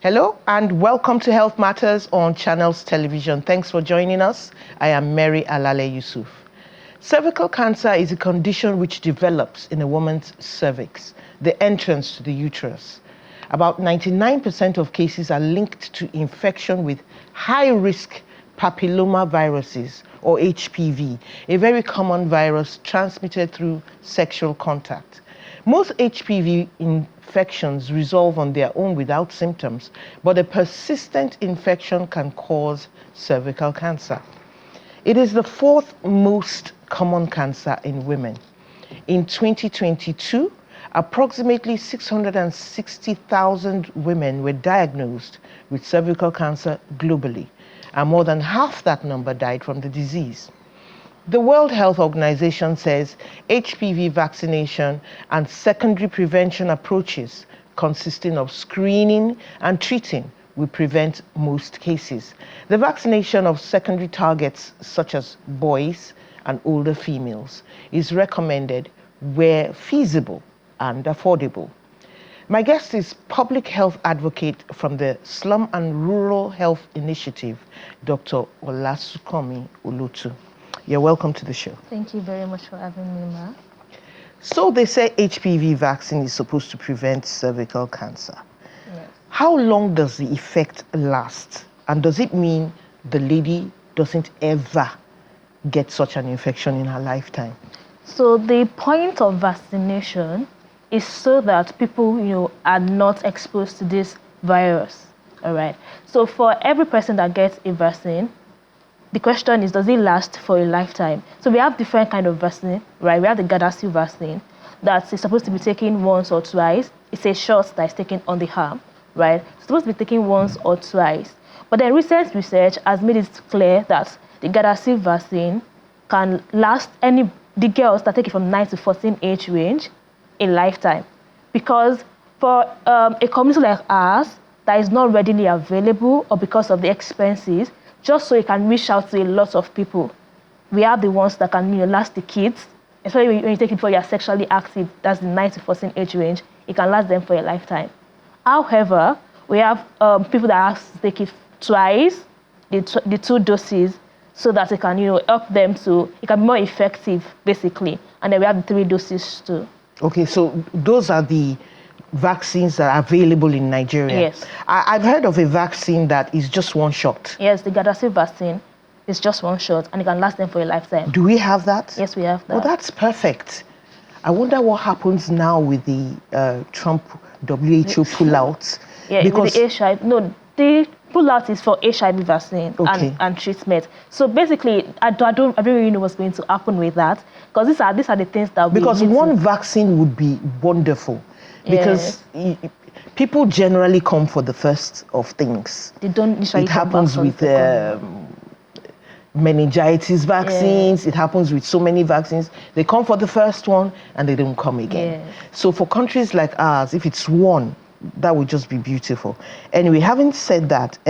Hello and welcome to Health Matters on Channels Television. Thanks for joining us. I am Mary Alale Yusuf. Cervical cancer is a condition which develops in a woman's cervix, the entrance to the uterus. About 99% of cases are linked to infection with high-risk papillomaviruses, or HPV, a very common virus transmitted through sexual contact. Most HPV infections resolve on their own without symptoms, but a persistent infection can cause cervical cancer. It is the fourth most common cancer in women. In 2022, approximately 660,000 women were diagnosed with cervical cancer globally, and more than half that number died from the disease. The World Health Organization says HPV vaccination and secondary prevention approaches consisting of screening and treating will prevent most cases. The vaccination of secondary targets such as boys and older females is recommended where feasible and affordable. My guest is public health advocate from the Slum and Rural Health Initiative, Dr. Olasukomi Olotu. You're welcome to the show. Thank you very much for having me, Ma. So they say HPV vaccine is supposed to prevent cervical cancer. Yes. How long does the effect last? And does it mean the lady doesn't ever get such an infection in her lifetime? So the point of vaccination is so that people, are not exposed to this virus. All right. So for every person that gets a vaccine, the question is, does it last for a lifetime? So we have different kind of vaccine, right? We have the Gardasil vaccine that is supposed to be taken once or twice. It's a shot that is taken on the arm, right? It's supposed to be taken once or twice. But then recent research has made it clear that the Gardasil vaccine can last the girls that take it from 9 to 14 age range a lifetime. Because for a community like ours that is not readily available or because of the expenses, just so you can reach out to a lot of people, we have the ones that can last the kids, especially when you take it before you're sexually active, that's the 9 to 14 age range, it can last them for a lifetime. However, we have people that have to take it twice, the 2 doses, so that it can help them it can be more effective, basically. And then we have the 3 doses too. Okay, so those are the vaccines that are available in Nigeria. Yes. I've heard of a vaccine that is just one shot. Yes, the Gardasil vaccine is just one shot and it can last them for a lifetime. Do we have that? Yes, we have that. Oh, that's perfect. I wonder what happens now with the Trump WHO pullout. Yeah, because with the HIV. No, the pullout is for HIV vaccine and treatment. So basically, I don't really know what's going to happen with that, because these are the things that we because one vaccine would be wonderful. Because people generally come for the first of things. They don't usually. It happens with meningitis vaccines. It happens with so many vaccines. They come for the first one and they don't come again. So for countries like ours, if it's one, that would just be beautiful. Anyway, having said that,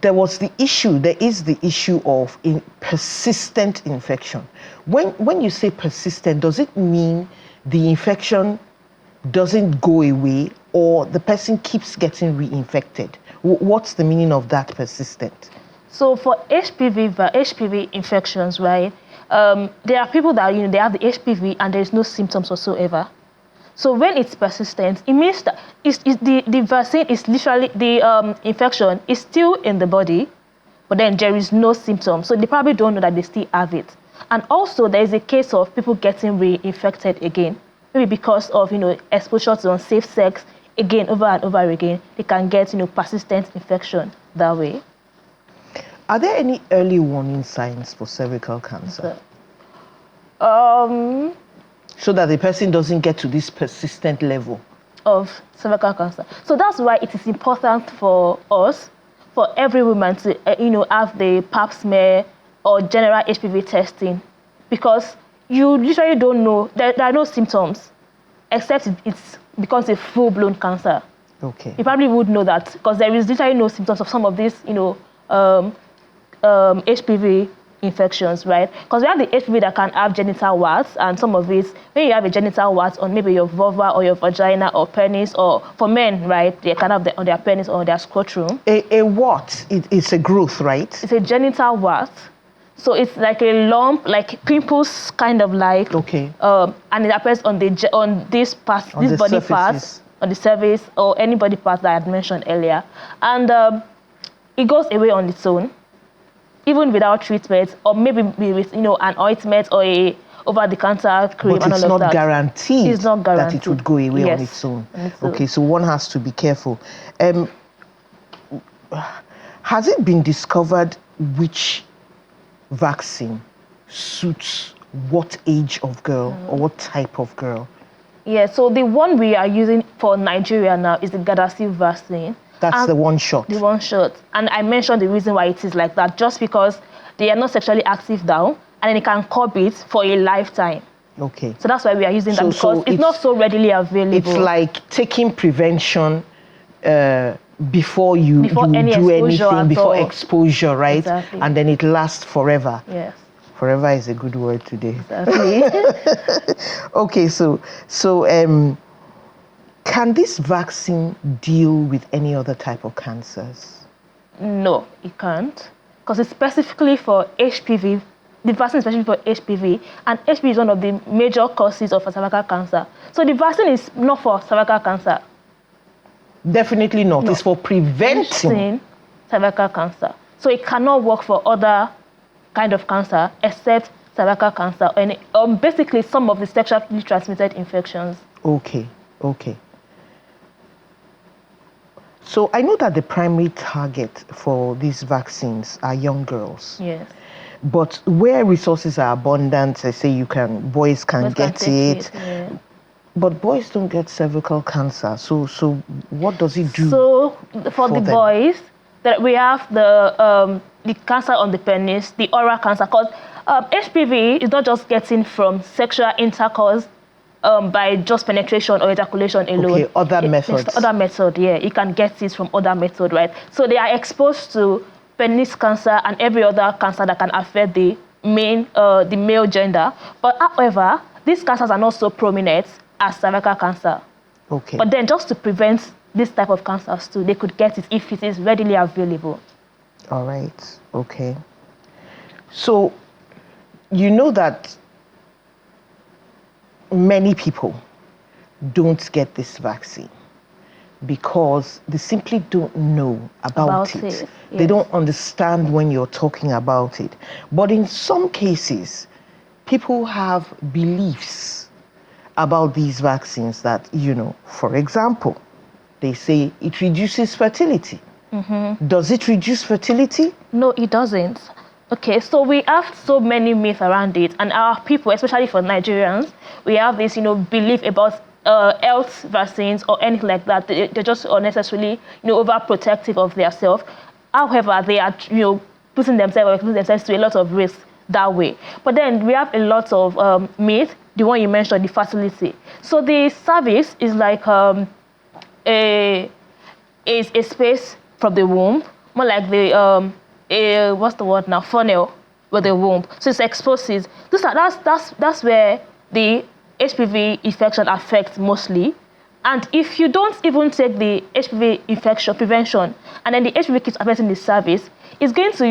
there is the issue of persistent infection. When you say persistent, does it mean the infection doesn't go away or the person keeps getting reinfected? What's the meaning of that persistent? So for HPV infections, right, there are people that they have the HPV and there is no symptoms whatsoever. So when it's persistent, it means that the vaccine is literally, the infection is still in the body, but then there is no symptoms. So they probably don't know that they still have it. And also there is a case of people getting reinfected again, maybe because of exposure to unsafe sex again, over and over again. They can get persistent infection that way. Are there any early warning signs for cervical cancer? So that the person doesn't get to this persistent level of cervical cancer. So that's why it is important for us, for every woman to have the pap smear or general HPV testing, because you literally don't know, there are no symptoms except it becomes a full-blown cancer. Okay. You probably would know that because there is literally no symptoms of some of these HPV infections, right? Because we have the HPV that can have genital warts, and some of it, when you have a genital wart on maybe your vulva or your vagina or penis, or for men, right, they can have on their penis or their scrotum. A wart, it's a growth, right? It's a genital wart. So it's like a lump, like pimples, kind of like. Okay. And it appears on this part, On this the body surfaces. part, on the cervix, or any body part that I had mentioned earlier. And it goes away on its own, even without treatment, or maybe with an ointment or a over-the-counter cream. But and it's all not of that. Guaranteed. It's not guaranteed that it would go away Yes. on its own. On its own. Okay, so one has to be careful. Has it been discovered which vaccine suits what age of girl or what type of girl? Yeah, so the one we are using for Nigeria now is the Gardasil vaccine. That's the one shot. The one shot. And I mentioned the reason why it is like that, just because they are not sexually active now, and then it can curb it for a lifetime. Okay. So that's why we are using that, because it's not so readily available. It's like taking prevention before you any do exposure anything, before all. exposure, right? Exactly. And then it lasts forever. Yes. Forever is a good word today. Exactly. Okay, so can this vaccine deal with any other type of cancers? No, it can't. Because it's specifically for HPV. The vaccine is specifically for HPV, and HPV is one of the major causes of cervical cancer. So the vaccine is not for cervical cancer. Definitely not. No. It's for preventing cervical cancer. So it cannot work for other kind of cancer except cervical cancer, and basically some of the sexually transmitted infections. Okay. So I know that the primary target for these vaccines are young girls. Yes. But where resources are abundant, I say boys can get it. Yeah. But boys don't get cervical cancer. So what does it do? So for the them? boys, that we have the cancer on the penis, the oral cancer, because HPV is not just getting from sexual intercourse by just penetration or ejaculation alone. Okay, other methods. Other method, yeah. You can get it from other method, right? So they are exposed to penis cancer and every other cancer that can affect the male gender. But however, these cancers are not so prominent as cervical cancer. Okay. But then just to prevent this type of cancers too, they could get it if it is readily available. All right. Okay. So you know that many people don't get this vaccine because they simply don't know about it. Yes. They don't understand when you're talking about it. But in some cases, people have beliefs about these vaccines that, for example, they say it reduces fertility. Mm-hmm. Does it reduce fertility? No, it doesn't. Okay, so we have so many myths around it, and our people, especially for Nigerians, we have this, belief about health vaccines or anything like that. They're just unnecessarily, overprotective of themselves. However, they are, putting themselves to a lot of risk that way. But then we have a lot of myths. The one you mentioned, the fertility. So the cervix is like a space from the womb, more like the what's the word now? Funnel with the womb. So it's exposes. That's where the HPV infection affects mostly. And if you don't even take the HPV infection prevention, and then the HPV keeps affecting the cervix, it's going to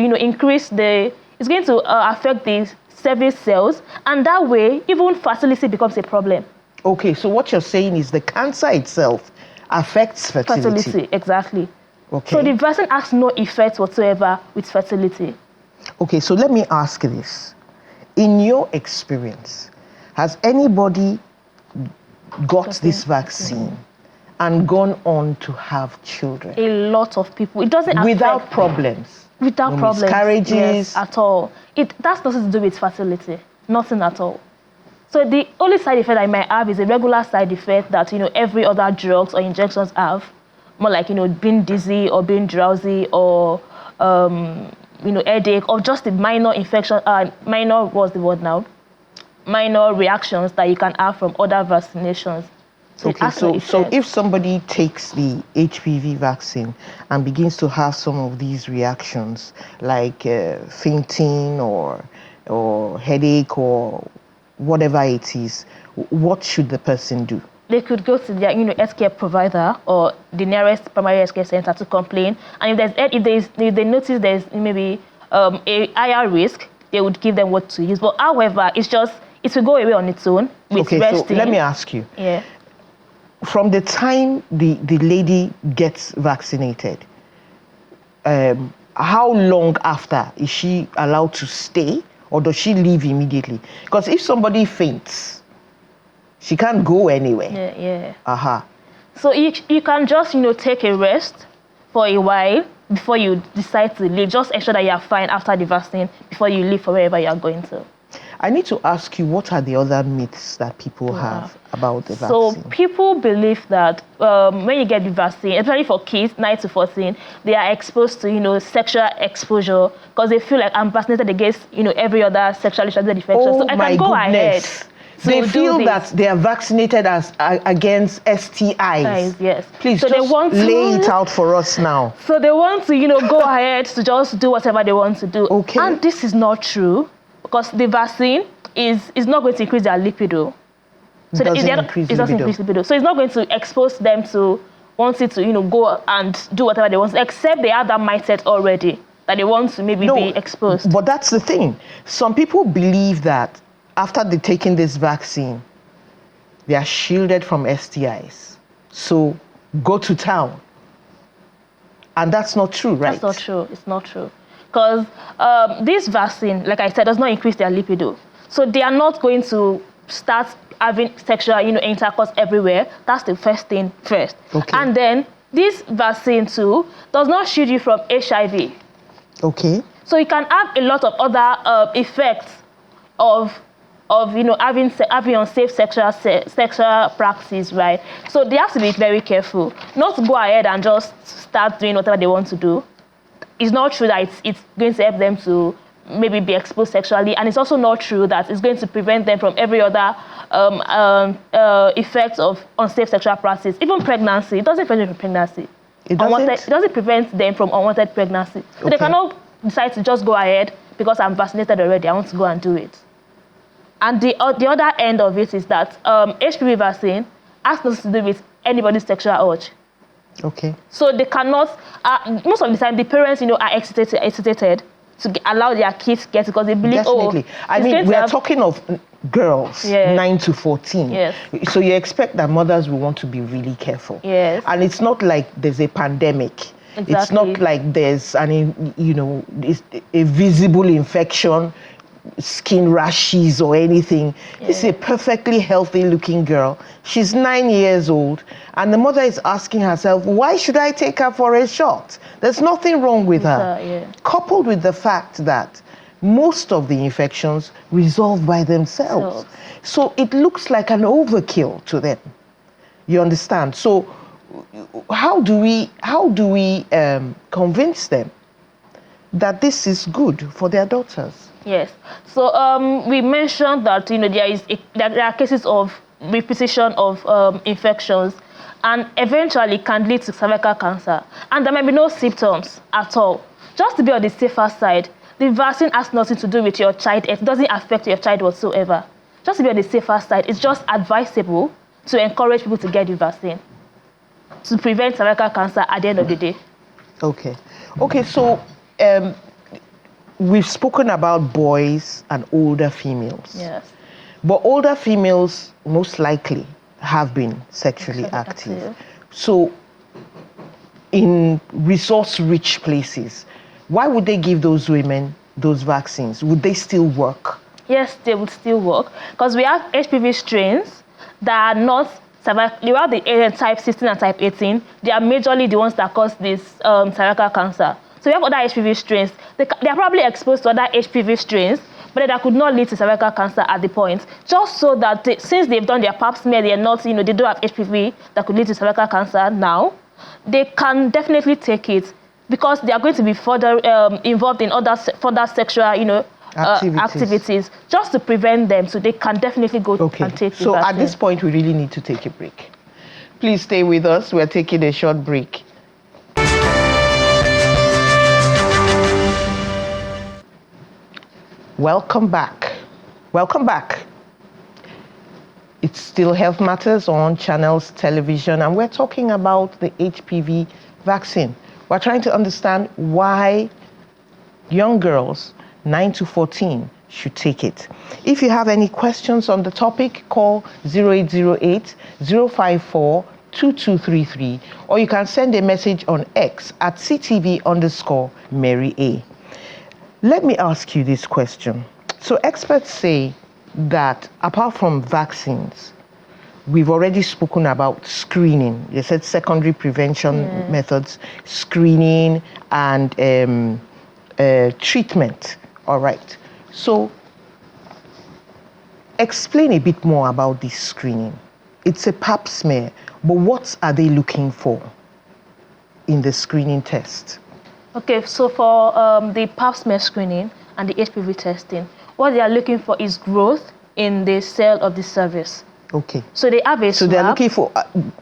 it's going to affect the cervix cells, and that way even fertility becomes a problem. Okay, so what you're saying is the cancer itself affects fertility. Fertility, exactly. Okay. So the vaccine has no effect whatsoever with fertility. Okay, so let me ask this. In your experience, has anybody got this vaccine and gone on to have children? A lot of people. It doesn't without problems? Without no problems. Miscarriages? Yes, at all. That's nothing to do with fertility. Nothing at all. So the only side effect I might have is a regular side effect that, every other drugs or injections have. More like, being dizzy or being drowsy or, headache or just a minor infection. Minor reactions that you can have from other vaccinations. Okay, so if somebody takes the HPV vaccine and begins to have some of these reactions, like fainting or headache or whatever it is, what should the person do? They could go to their healthcare provider or the nearest primary healthcare center to complain. And if they notice there's maybe a higher risk, they would give them what to use. But however, it will go away on its own with resting. So let me ask you. Yeah. From the time the lady gets vaccinated, how long after is she allowed to stay, or does she leave immediately? Because if somebody faints, she can't go anywhere. Yeah. So you can just take a rest for a while before you decide to leave. Just ensure that you are fine after the vaccine before you leave for wherever you are going to. I need to ask you, what are the other myths that people have about the vaccine? So people believe that when you get the vaccine, especially for kids 9 to 14, they are exposed to sexual exposure because they feel like I'm vaccinated against every other sexually transmitted infection. Oh, so I can go ahead. They feel that they are vaccinated against STIs. Yes. Please, so just lay it out for us now. So they want to go ahead to just do whatever they want to do. Okay. And this is not true. Because the vaccine is not going to increase their libido. So it doesn't increase libido. So it's not going to expose them to wanting to, go and do whatever they want, except they have that mindset already that they want to maybe be exposed. But that's the thing. Some people believe that after they've taken this vaccine, they are shielded from STIs. So go to town. And that's not true, right? That's not true. It's not true. Because this vaccine, like I said, does not increase their libido. So they are not going to start having sexual intercourse everywhere. That's the first thing first. Okay. And then this vaccine too does not shield you from HIV. Okay. So you can have a lot of other effects of having unsafe sexual practice, right? So they have to be very careful, not to go ahead and just start doing whatever they want to do. It's not true that it's going to help them to maybe be exposed sexually, and it's also not true that it's going to prevent them from every other effects of unsafe sexual practice. Even pregnancy, it doesn't prevent them from pregnancy. It doesn't prevent them from unwanted pregnancy. So they cannot decide to just go ahead because I'm vaccinated already, I want to go and do it. And the other end of it is that HPV vaccine has nothing to do with anybody's sexual urge. Okay. So they cannot, most of the time, the parents, are hesitated to allow their kids to get it because they believe, Definitely. I mean, we are talking of girls, 9 to 14. Yes. So you expect that mothers will want to be really careful. Yes. And it's not like there's a pandemic. Exactly. It's not like there's it's a visible infection, skin rashes or anything. Yeah. This is a perfectly healthy looking girl. She's 9 years old, and the mother is asking herself, why should I take her for a shot? There's nothing wrong with her. Yeah. Coupled with the fact that most of the infections resolve by themselves. So it looks like an overkill to them. You understand? So how do we convince them that this is good for their daughters? Yes. So we mentioned that there are cases of repetition of infections, and eventually can lead to cervical cancer. And there might be no symptoms at all. Just to be on the safer side, the vaccine has nothing to do with your child. It doesn't affect your child whatsoever. Just to be on the safer side, it's just advisable to encourage people to get the vaccine to prevent cervical cancer at the end of the day. Okay. So we've spoken about boys and older females. Yes. But older females most likely have been sexually active. So in resource-rich places, why would they give those women those vaccines? Would they still work? Yes, they would still work, because we have HPV strains that are not cervical. You have the type 16 and type 18. They are majorly the ones that cause this cervical cancer. So we have other HPV strains. They are probably exposed to other HPV strains, but that could not lead to cervical cancer at the point. Just so that since they've done their pap smear, they are not, they don't have HPV that could lead to cervical cancer now, they can definitely take it, because they are going to be further involved in further sexual, activities, just to prevent them. So they can definitely go and take the vaccine. So at this point, we really need to take a break. Please stay with us. We're taking a short break. Welcome back. Welcome back. It's still Health Matters on Channels Television, and we're talking about the HPV vaccine. We're trying to understand why young girls 9 to 14 should take it. If you have any questions on the topic, call 0808 054 2233, or you can send a message on X at CTV_Mary A. Let me ask you this question. So experts say that apart from vaccines, we've already spoken about screening. You said secondary prevention methods, screening and treatment. All right. So explain a bit more about this screening. It's a pap smear, but what are they looking for in the screening test? Okay, so for the pap smear screening and the HPV testing, what they are looking for is growth in the cell of the cervix. Okay. So they have a So they're looking for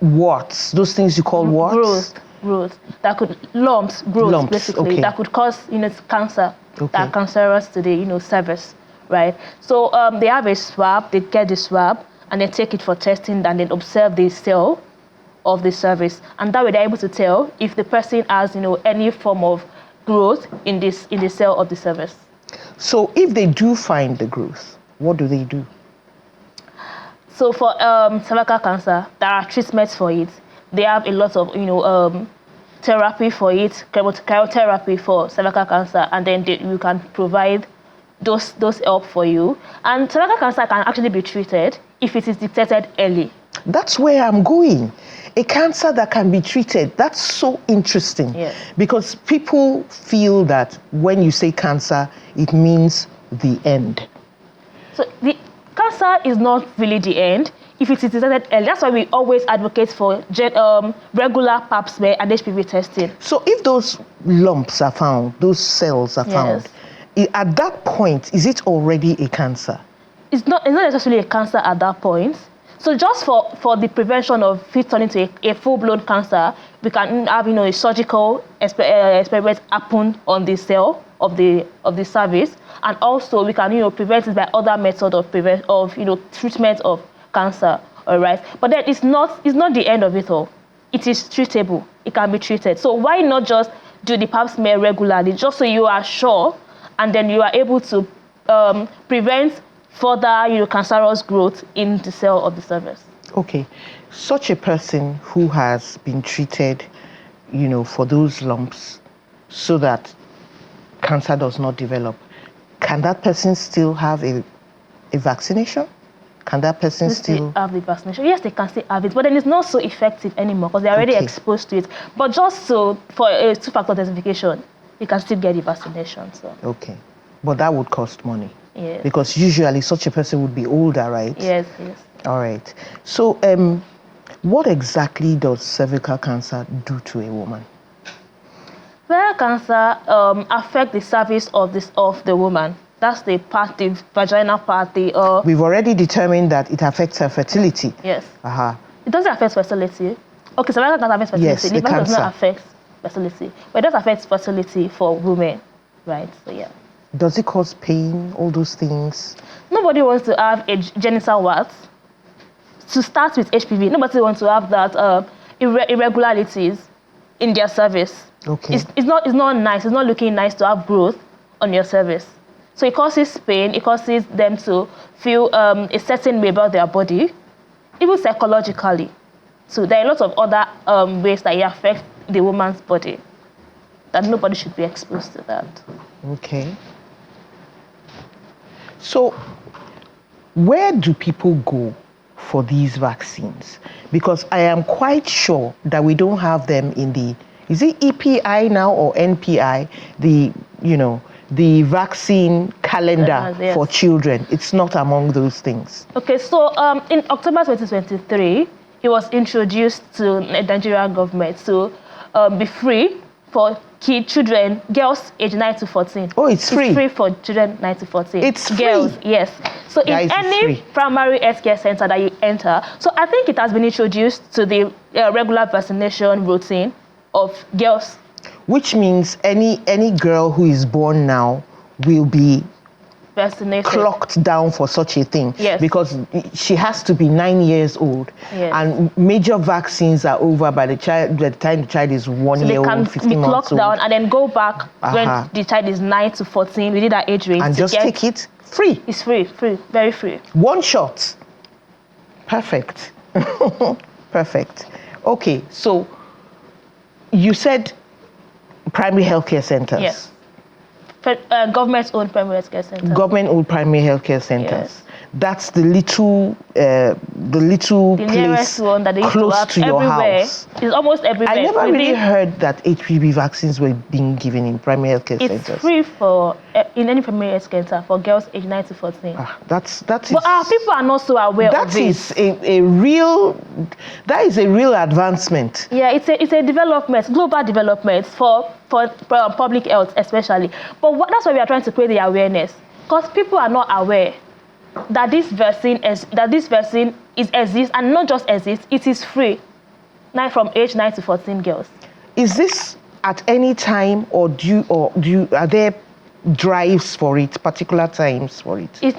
warts, those things you call warts? Growth. That could, lumps, basically, that could cause, cancer, that are cancerous to the, cervix, right? So they have a swab, they get the swab, and they take it for testing, and then observe the cell of the cervix. And that way they're able to tell if the person has, any form of growth in the cell of the cervix. So if they do find the growth, what do they do? So for cervical cancer, there are treatments for it. They have a lot of, therapy for it, chemotherapy for cervical cancer, and then you can provide those help for you. And cervical cancer can actually be treated if it is detected early. That's where I'm going. A cancer that can be treated. That's so interesting. Yes. Because people feel that when you say cancer, it means the end. So the cancer is not really the end if it is detected early. That's why we always advocate for regular pap smear and HPV testing. So if those lumps are found, those cells are found, at that point, is it already a cancer? It's not necessarily a cancer at that point. So just for the prevention of it turning to a full-blown cancer, we can have a surgical experiment happen on the cell of the cervix, and also we can prevent it by other methods of treatment of cancer. All right, but then it's not the end of it all. It is treatable. It can be treated. So why not just do the pap smear regularly, just so you are sure, and then you are able to prevent further cancerous growth in the cell of the cervix. Okay, such a person who has been treated, for those lumps, so that cancer does not develop, can that person still have a vaccination? Can that person still have the vaccination? Yes, they can still have it, but then it's not so effective anymore because they're already exposed to it. But just so for a two-factor authentication, you can still get the vaccination. So. Okay, but that would cost money. Yes. Because usually such a person would be older, right? Yes. All right. So what exactly does cervical cancer do to a woman? Cervical cancer affects the cervix of the woman. That's the vaginal part. We've already determined that it affects her fertility. Yes. It doesn't affect fertility. Okay, cervical cancer affects fertility. Yes, the cancer does not affect fertility. But it does affect fertility for women, right? So, yeah. Does it cause pain, all those things? Nobody wants to have a genital wart. To start with HPV, nobody wants to have that irregularities in their cervix. Okay. It's not nice. It's not looking nice to have growth on your cervix. So it causes pain. It causes them to feel a certain way about their body, even psychologically. So there are lots of other ways that it affects the woman's body that nobody should be exposed to that. Okay. So where do people go for these vaccines? Because I am quite sure that we don't have them in the, is it EPI now or NPI, the vaccine calendar for children. It's not among those things. Okay, so in October 2023, it was introduced to the Nigerian government to be free for children, girls age 9 to 14. Oh, it's free. It's free for children 9 to 14. It's girls, free. yes. So Guys, in it's any free. primary healthcare center that you enter, so I think it has been introduced to the regular vaccination routine of girls. Which means any girl who is born now will be Vaccinated. clocked down for such a thing. Yes. Because she has to be 9 years old. Yes. And major vaccines are over by the time the child is 1 So year they can old, 15 be months clocked old. down and then go back when Uh-huh. the child is 9 to 14 within that age range. And just take it free. It's free, very free. One shot. Perfect. Perfect. Okay, so you said primary healthcare centers. Yes. Government-owned primary healthcare centers. Government-owned primary healthcare centers. Yes. That's the little The nearest place one that they used close to have to your everywhere. house. It's almost everywhere. I never really Within- heard that HPV vaccines were being given in primary healthcare It's centers. free for in any primary health center for girls aged 9 to 14. That is. But people are not so aware of That it. is a real advancement. Yeah, it's a development, global development for public health especially. But that's why we are trying to create the awareness, because people are not aware that this vaccine exists, and not just exists, it is free. Now from age 9 to 14 girls. Is this at any time, or are there drives for it, particular times for it? It's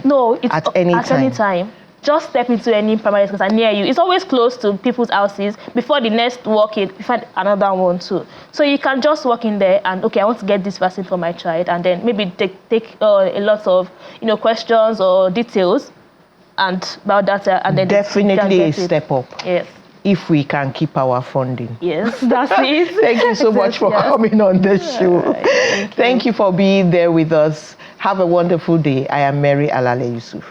At any time. Just step into any primary health center near you. It's always close to people's houses. Before the next walk-in, you find another one too. So you can just walk in there and, okay, I want to get this vaccine for my child, and then maybe take a lot of questions or details and about that, and then Definitely a step up. Yes. If we can keep our funding. Yes, that's it. Thank you so much for coming on the show. Right, Thank you for being there with us. Have a wonderful day. I am Mary Alale Yusuf.